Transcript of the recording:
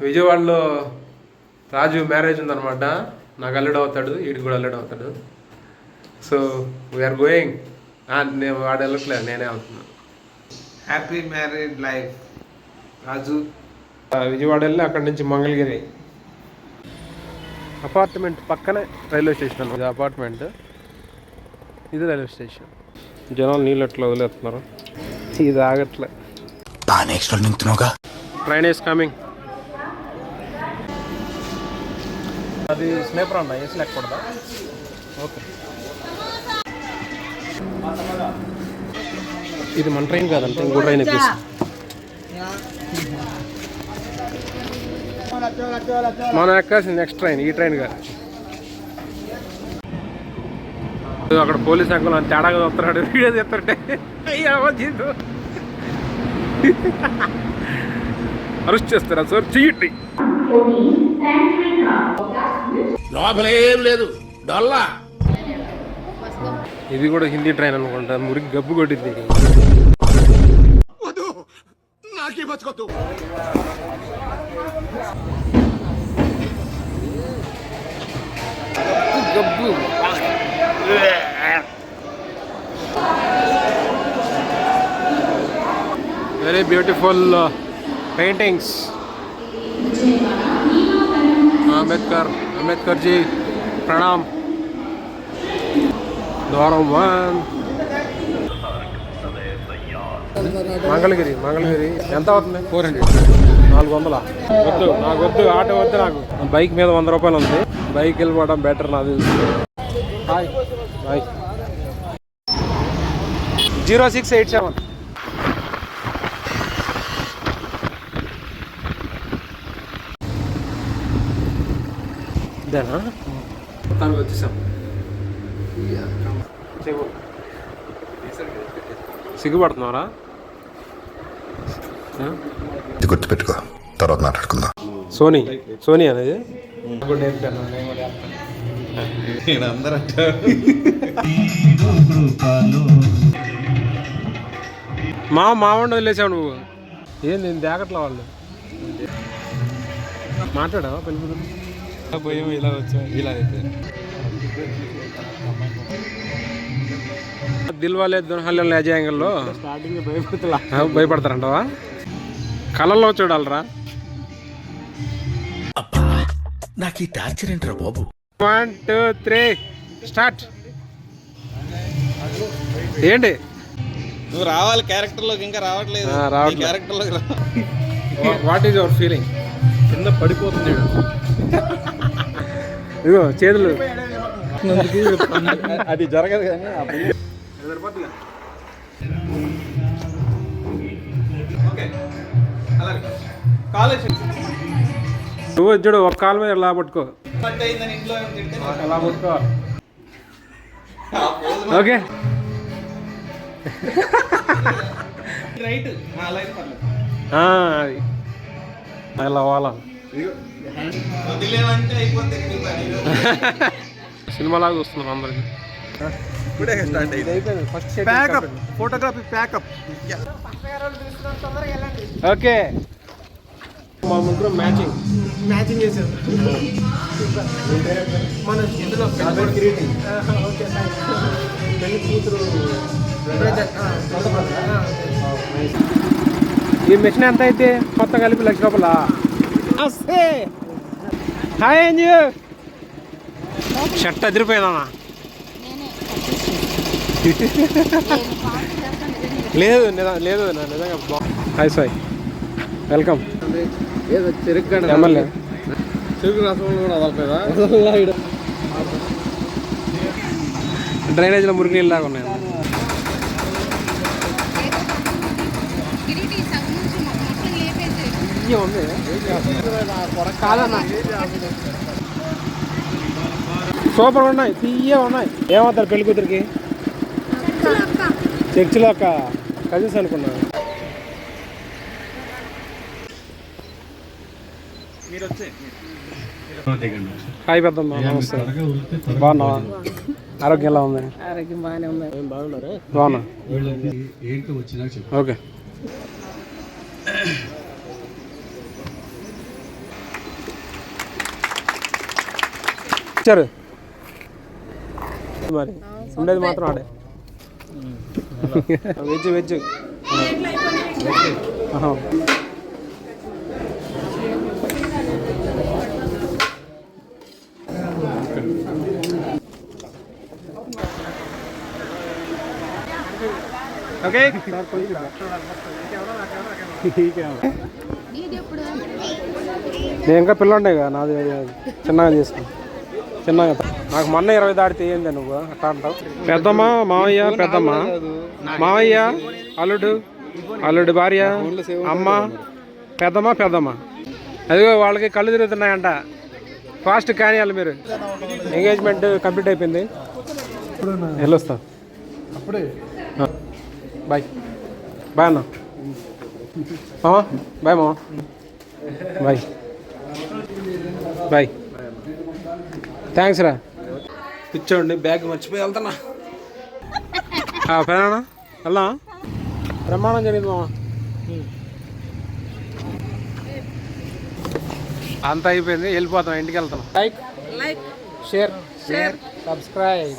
విజయవాడలో రాజు మ్యారేజ్ ఉందన్నమాట. నాకు అల్లుడు అవుతాడు, వీడికి కూడా అల్లుడు అవుతాడు. So we are going. నేను వాడు వెళ్ళట్లేదు, నేనే వెళ్తున్నాను. Happy married life Raju. Vijayawada వెళ్ళి అక్కడి నుంచి మంగళగిరి అపార్ట్మెంట్ పక్కనే రైల్వే స్టేషన్ అన్నమాట. ఇది అపార్ట్మెంట్, ఇది రైల్వే స్టేషన్. జనాలు నీళ్ళు ఎట్లా వదిలేస్తున్నారు, ఇది ఆగట్లే. Train is coming. అది స్లీపర్ అన్న, ఏసీ లేకూడదా? ఓకే, ఇది మన ట్రైన్ కాదంటే ఇంకో ట్రైన్ ఎక్కేసి మనం ఎక్కాల్సింది నెక్స్ట్ ట్రైన్, ఈ ట్రైన్ కాదు. అక్కడ పోలీస్ అంకుల్ అని తేడాగా వస్తున్నాడు, వీడియో తీస్తుంటే అరెస్ట్ చేస్తారా సార్? చెయ్యండి. లోపలేం లేదు డొల్లా. ఇది కూడా హిందీ ట్రైన్ అనుకుంటా, మురికి గబ్బు కొట్టింది. గబ్బు very beautiful paintings. Ambedkar ji ప్రణామ్. ద్వారం 1 మంగళగిరి. ఎంత అవుతుంది? 400. 400. వద్దు, నాకు వద్దు, ఆటో వద్దు నాకు. బైక్ మీద 100 రూపాయలు ఉంది. బైక్ వెళ్ళిపోవడం బెటర్ నాకు తెలుసు. Hi bye. 0687. ఇదేనా? మొత్తానికి వచ్చేసాం. సిగ్గుపడుతున్నారా? గుర్తుపెట్టుకో, తర్వాత మాట్లాడుకుందాం. సోనీ అనేది మావండి వదిలేసావు నువ్వు. ఏం నేను దేకట్లా వాళ్ళు మాట్లాడావా? పెళ్ళి పోయాము, ఇలా వచ్చా, ఇలా అయితే దిల్వాలే దుల్హనియా లే జాయేంగేలో స్టార్టింగ్ భయపడతారంటవా? కళ్ళల్లో చూడాలరా. నాకు ఈ టార్చర్ ఏంట్రా బాబు. 1 2 3 స్టార్ట్. ఏంటి నువ్వు రావాలి క్యారెక్టర్లోకి, ఇంకా రావట్లేదు. క్యారెక్టర్లోకి రా. What is your feeling? కింద పడిపోతుంది ఇదిగో చేతులు. అది జరగదు కానీ నువ్వు చూడు, ఒక కాలు మీద ఇలా పట్టుకో, అలా పట్టుకో. ఓకే, అది అలా అవ్వాలా. సినిమాలాగా చూస్తున్నాం అందరికి. Photography pack up. ఓకే, మా ముగ్గురు మ్యాచింగ్ చేశారు. మన ఇందులో పెళ్లి కూతురు ఈ మిషన్ ఎంత అయితే మొత్తం కలిపి 1,00,000 రూపాయలా? హాయ్ అంజు. షర్ట్ అదిరిపోయిందమ్మా. లేదు లేదు, నిజంగా. Hi Sai, welcome. ఏదో చెరుకు ఎమ్మెల్యే చెరుకు రసంలో కూడా వదలలేదా? డ్రైనేజ్లో మురికి నీళ్ళలాగా ఉన్నాయి. సూపర్ ఉన్నాయి, తీయే ఉన్నాయి. ఏమవుతారు పెళ్లి కూతురికి? చర్చిలో ఒక కజిన్స్ అనుకున్నాను. హాయ్ పెద్దమ్మ, నమస్తే. బాగున్నావా? ఆరోగ్యం ఎలా ఉంది? ఆరోగ్యం బాగానే ఉంది. బాగున్నా. ఓకే, ఇచ్చారు మరి ఉండేది మాత్రం ఆడే వెజ్ వెజ్ ఓకే నేను ఇంకా పిల్లండే కదా నాది చిన్నగా చేసుకుని చిన్నగా నాకు మొన్న 20 దాటితే ఏంది నువ్వు అట్లా అంటావు పెద్దమ్మ మావయ్య పెద్దమ్మ మావయ్య అల్లుడు అల్లుడు భార్య అమ్మ పెద్దమ్మ పెద్దమ్మ అదిగో వాళ్ళకి కళ్ళు తిరుగుతున్నాయంట ఫాస్ట్ కానీ వాళ్ళు మీరు ఎంగేజ్మెంట్ కంప్లీట్ అయిపోయింది వెళ్ళొస్తా అప్పుడే బాయ్ బాయ్ అన్న బాయ్ మామ బాయ్ బాయ్ థ్యాంక్స్ రా కూర్చోండి బ్యాగ్ మర్చిపోయి వెళ్తున్నా పెదనా వెళ్దా బ్రహ్మాండం జరిగింది మామ అంతా అయిపోయింది వెళ్ళిపోతాం ఇంటికి వెళ్తాం లైక్ షేర్ సబ్స్క్రైబ్